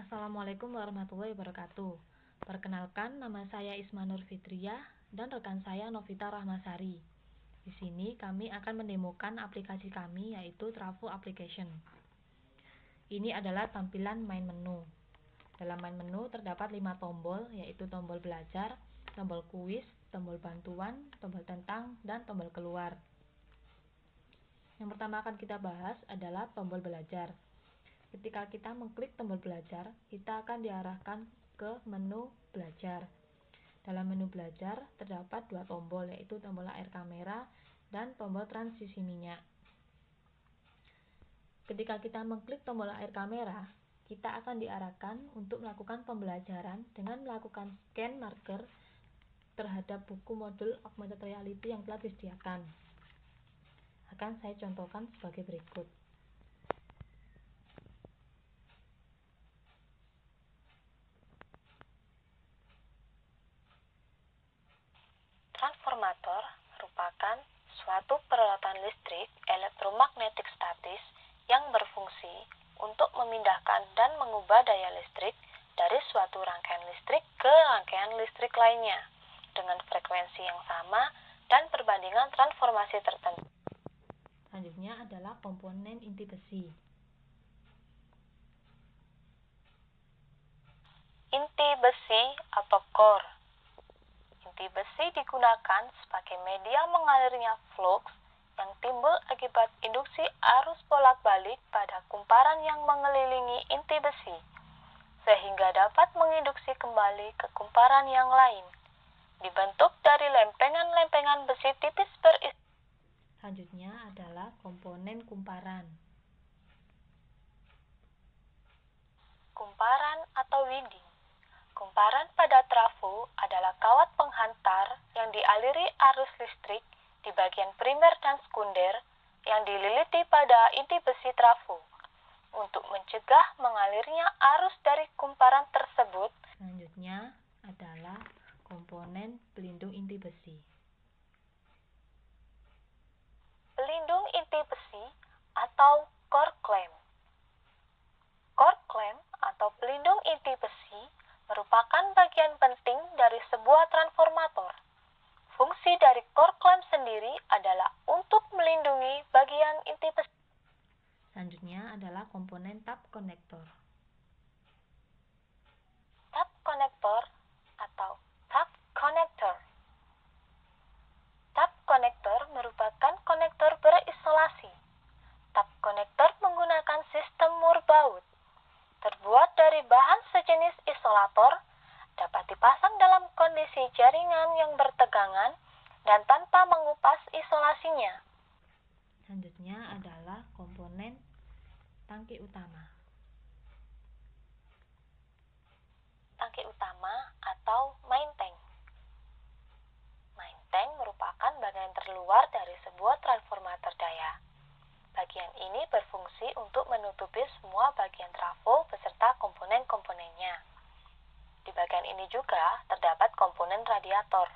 Assalamualaikum warahmatullahi wabarakatuh. Perkenalkan, nama saya Isma Nur Fitriah dan rekan saya Novita Rahmasari. Di sini kami akan mendemokan aplikasi kami, yaitu Trafo Application. Ini adalah tampilan main menu. Dalam main menu terdapat 5 tombol, yaitu tombol belajar, tombol kuis, tombol bantuan, tombol tentang, dan tombol keluar. Yang pertama akan kita bahas adalah tombol belajar. Ketika kita mengklik tombol belajar, kita akan diarahkan ke menu belajar. Dalam menu belajar terdapat 2 tombol, yaitu tombol air kamera dan tombol transisi minyak. Ketika kita mengklik tombol air kamera, kita akan diarahkan untuk melakukan pembelajaran dengan melakukan scan marker terhadap buku modul augmented reality yang telah disediakan. Akan saya contohkan sebagai berikut. Transformator merupakan suatu peralatan listrik elektromagnetik statis yang berfungsi untuk memindahkan dan mengubah daya listrik dari suatu rangkaian listrik ke rangkaian listrik lainnya dengan frekuensi yang sama dan perbandingan transformasi tertentu. Selanjutnya adalah komponen inti besi. Inti besi atau core. Inti besi digunakan sebagai media mengalirnya flux yang timbul akibat induksi arus bolak-balik pada kumparan yang mengelilingi inti besi, sehingga dapat menginduksi kembali ke kumparan yang lain. Dibentuk dari lempengan-lempengan besi tipis berisi. Selanjutnya adalah komponen kumparan. Kumparan atau winding. Kumparan pada trafo adalah kawat penghantar yang dialiri arus listrik di bagian primer dan sekunder yang dililiti pada inti besi trafo untuk mencegah mengalirnya arus dari kumparan tersebut. Selanjutnya adalah komponen pelindung inti besi. Pelindung inti besi atau core clamp. Core clamp atau pelindung inti besi merupakan bagian penting dari sebuah transformator. Fungsi dari core clamp sendiri adalah untuk melindungi bagian inti besi. Selanjutnya adalah komponen tap konektor. Tap konektor atau tap connector. Tap konektor merupakan konektor berisolasi. Tap konektor menggunakan sistem Moore-Baud. Terbuat dari bahan sejenis isolator, dapat dipasang dalam kondisi jaringan yang bertegangan dan tanpa mengupas isolasinya. Selanjutnya adalah komponen tangki utama. Tangki utama atau main tank. Main tank merupakan bagian terluar dari sebuah transformator daya. Bagian ini berfungsi untuk menutupi semua bagian trafo beserta komponen-komponennya. Di bagian ini juga terdapat komponen radiator.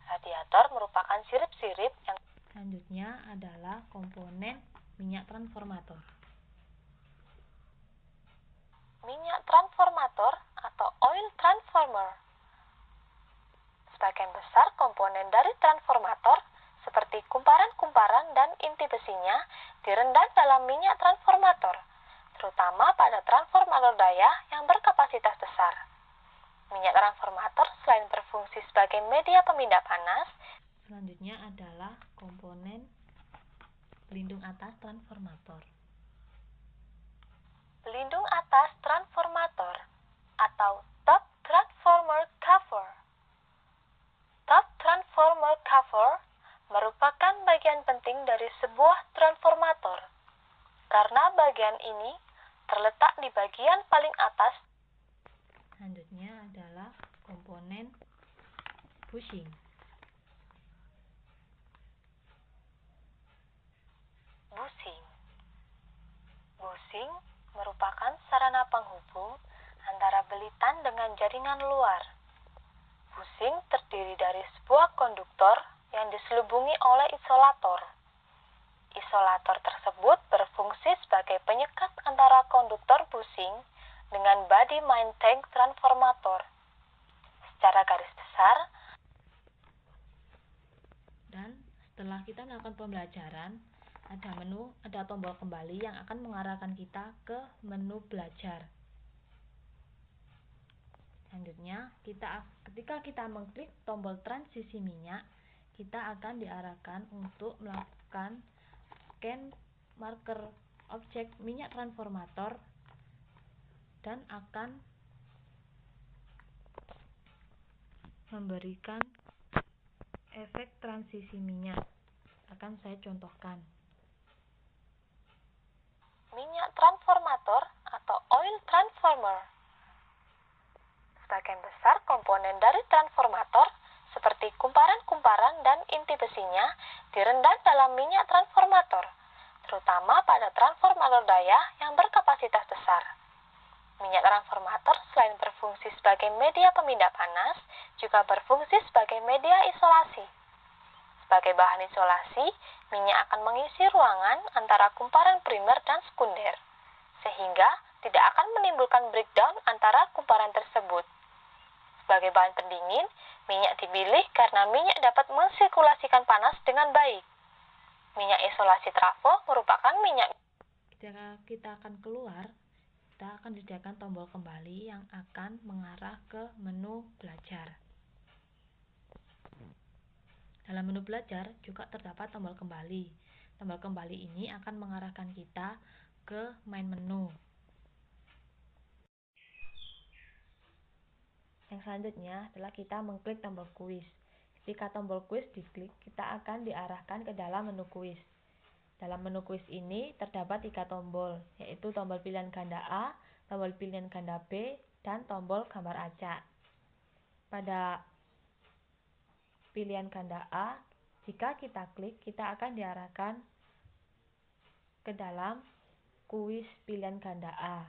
Radiator merupakan sirip-sirip yang. Selanjutnya adalah komponen minyak transformator. Minyak transformator atau oil transformer. Sebagian besar komponen dari transformator seperti kumparan-kumparan dan inti besinya direndam dalam minyak transformator, terutama pada transformator daya yang berkapasitas besar. Minyak transformator selain berfungsi sebagai media pemindah panas, selanjutnya adalah komponen pelindung atas transformator. Pelindung atas transformator atau top transformer cover. Top transformer cover merupakan bagian penting dari sebuah transformator, karena bagian ini terletak di bagian paling atas. Selanjutnya adalah komponen bushing. Bushing merupakan sarana penghubung antara belitan dengan jaringan luar. Bushing terdiri dari sebuah konduktor yang diselubungi oleh isolator. Isolator tersebut berfungsi sebagai penyekat antara konduktor bushing dengan body main tank transformator. Secara garis besar, dan setelah kita melakukan pembelajaran, ada tombol kembali yang akan mengarahkan kita ke menu belajar. Selanjutnya, ketika kita mengklik tombol transisi minyak, kita akan diarahkan untuk melakukan scan marker objek minyak transformator dan akan memberikan efek transisi minyak. Akan saya contohkan. minyak transformator atau oil transformer. Sebagian besar komponen dari transformator seperti kumparan-kumparan dan inti besinya direndam dalam minyak transformator, terutama pada transformator daya yang berkapasitas besar. Minyak transformator selain berfungsi sebagai media pemindah panas, juga berfungsi sebagai media isolasi. Sebagai bahan isolasi, minyak akan mengisi ruangan antara kumparan primer dan sekunder, sehingga tidak akan menimbulkan breakdown antara kumparan tersebut. Sebagai bahan pendingin, minyak dipilih karena minyak dapat mensirkulasikan panas dengan baik. Minyak isolasi trafo merupakan minyak. Ketika kita akan keluar, kita akan disediakan tombol kembali yang akan mengarah ke menu belajar. Dalam menu belajar juga terdapat tombol kembali. Tombol kembali ini akan mengarahkan kita ke main menu. Yang selanjutnya adalah kita mengklik tombol kuis. Ketika tombol kuis diklik, kita akan diarahkan ke dalam menu kuis. Dalam menu kuis ini terdapat 3 tombol, yaitu tombol pilihan ganda A, tombol pilihan ganda B, dan tombol gambar acak. Pada pilihan ganda A, jika kita klik, kita akan diarahkan ke dalam kuis pilihan ganda A.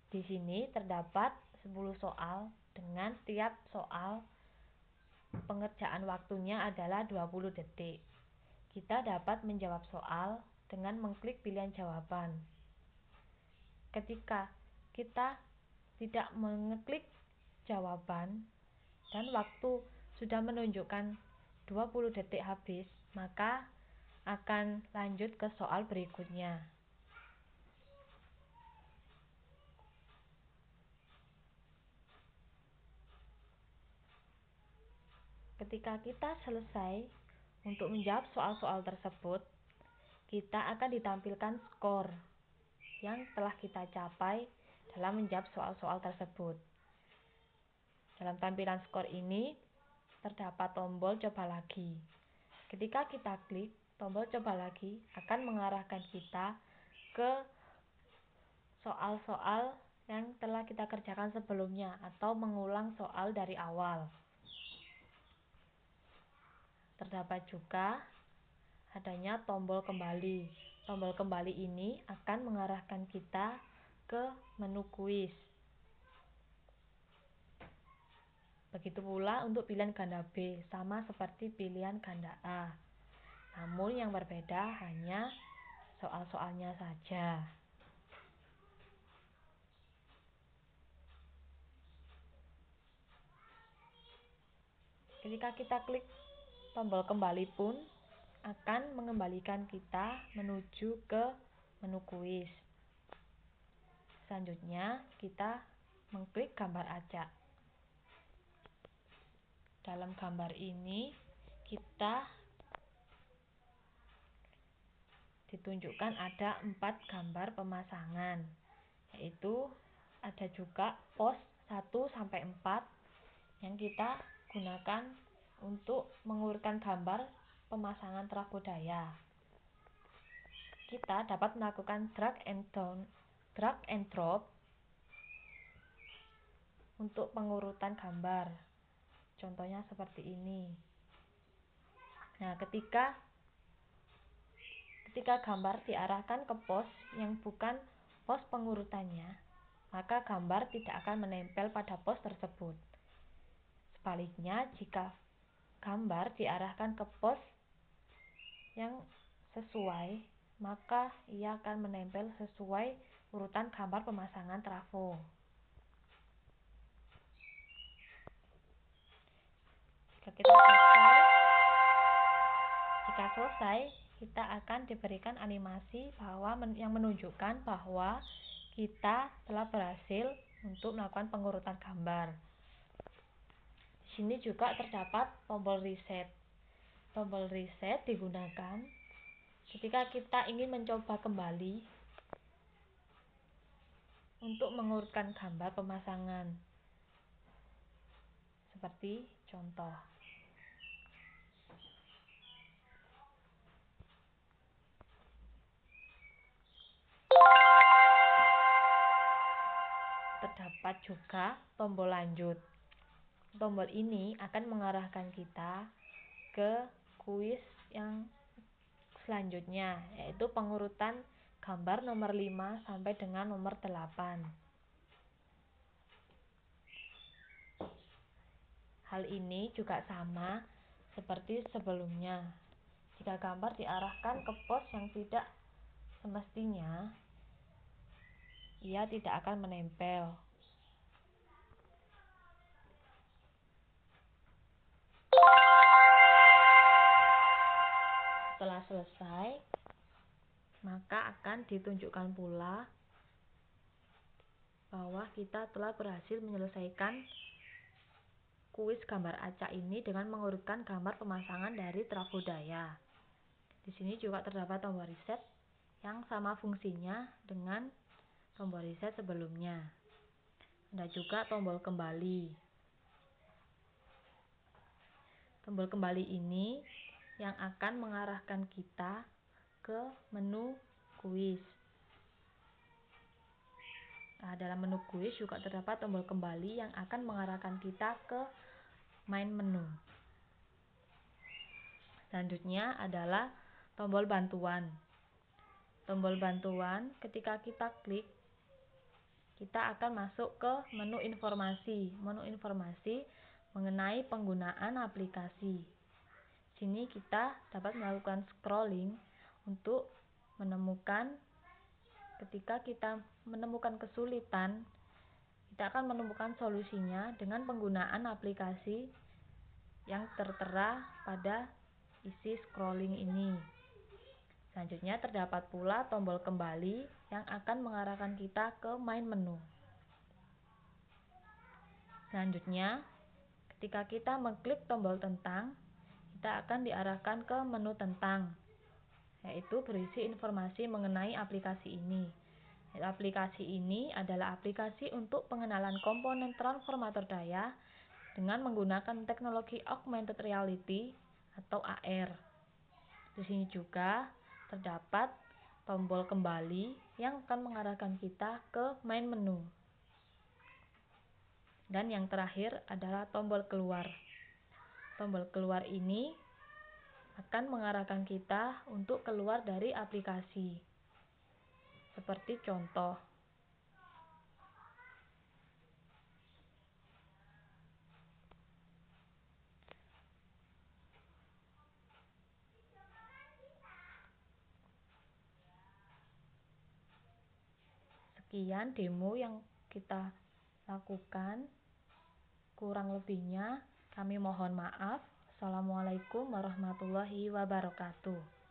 Di sini terdapat 10 soal dengan setiap soal pengerjaan waktunya adalah 20 detik. Kita dapat menjawab soal dengan mengklik pilihan jawaban. Ketika kita tidak mengeklik jawaban dan waktu sudah menunjukkan 20 detik habis, maka akan lanjut ke soal berikutnya. Ketika kita selesai untuk menjawab soal-soal tersebut, kita akan ditampilkan skor yang telah kita capai dalam menjawab soal-soal tersebut. Dalam tampilan skor ini, terdapat tombol coba lagi. Ketika kita klik tombol coba lagi, akan mengarahkan kita ke soal-soal yang telah kita kerjakan sebelumnya atau mengulang soal dari awal. Terdapat juga adanya tombol kembali. Tombol kembali ini akan mengarahkan kita ke menu kuis. Begitu pula untuk pilihan ganda B, sama seperti pilihan ganda A. Namun yang berbeda hanya soal-soalnya saja. Ketika kita klik tombol kembali pun akan mengembalikan kita menuju ke menu kuis. Selanjutnya kita mengklik gambar acak. Dalam gambar ini kita ditunjukkan ada 4 gambar pemasangan, yaitu ada juga pos 1-4 yang kita gunakan untuk mengurutkan gambar pemasangan trafo daya. Kita dapat melakukan drag and drop untuk pengurutan gambar. Contohnya seperti ini. Nah, ketika gambar diarahkan ke pos yang bukan pos pengurutannya, maka gambar tidak akan menempel pada pos tersebut. Sebaliknya, jika gambar diarahkan ke pos yang sesuai, maka ia akan menempel sesuai urutan gambar pemasangan trafo. Jika selesai, kita akan diberikan animasi yang menunjukkan bahwa kita telah berhasil untuk melakukan pengurutan gambar. Di sini juga terdapat tombol reset. Tombol reset digunakan ketika kita ingin mencoba kembali untuk mengurutkan gambar pemasangan. Seperti contoh. Terdapat juga tombol lanjut. Tombol ini akan mengarahkan kita ke kuis yang selanjutnya, yaitu pengurutan gambar nomor 5 sampai dengan nomor 8. Hal ini juga sama seperti sebelumnya. Jika gambar diarahkan ke pos yang tidak semestinya, ia tidak akan menempel. Setelah selesai, maka akan ditunjukkan pula bahwa kita telah berhasil menyelesaikan kuis gambar acak ini dengan mengurutkan gambar pemasangan dari trafo daya. Di sini juga terdapat tombol reset yang sama fungsinya dengan tombol reset sebelumnya. Ada juga tombol kembali. Tombol kembali ini yang akan mengarahkan kita ke menu kuis. Nah, dalam menu kuis juga terdapat tombol kembali yang akan mengarahkan kita ke main menu. Selanjutnya adalah tombol bantuan. Tombol bantuan ketika kita klik, kita akan masuk ke menu informasi. Menu informasi mengenai penggunaan aplikasi. Sini kita dapat melakukan scrolling untuk menemukan, ketika kita menemukan kesulitan, kita akan menemukan solusinya dengan penggunaan aplikasi yang tertera pada isi scrolling ini. Selanjutnya terdapat pula tombol kembali yang akan mengarahkan kita ke main menu. Selanjutnya, ketika kita mengklik tombol tentang, kita akan diarahkan ke menu tentang, yaitu berisi informasi mengenai aplikasi ini. Aplikasi ini adalah aplikasi untuk pengenalan komponen transformator daya dengan menggunakan teknologi augmented reality atau AR. Di sini juga terdapat tombol kembali yang akan mengarahkan kita ke main menu. Dan yang terakhir adalah tombol keluar. Tombol keluar ini akan mengarahkan kita untuk keluar dari aplikasi. Seperti contoh. Sekian demo yang kita lakukan. Kurang lebihnya kami mohon maaf. Assalamualaikum warahmatullahi wabarakatuh.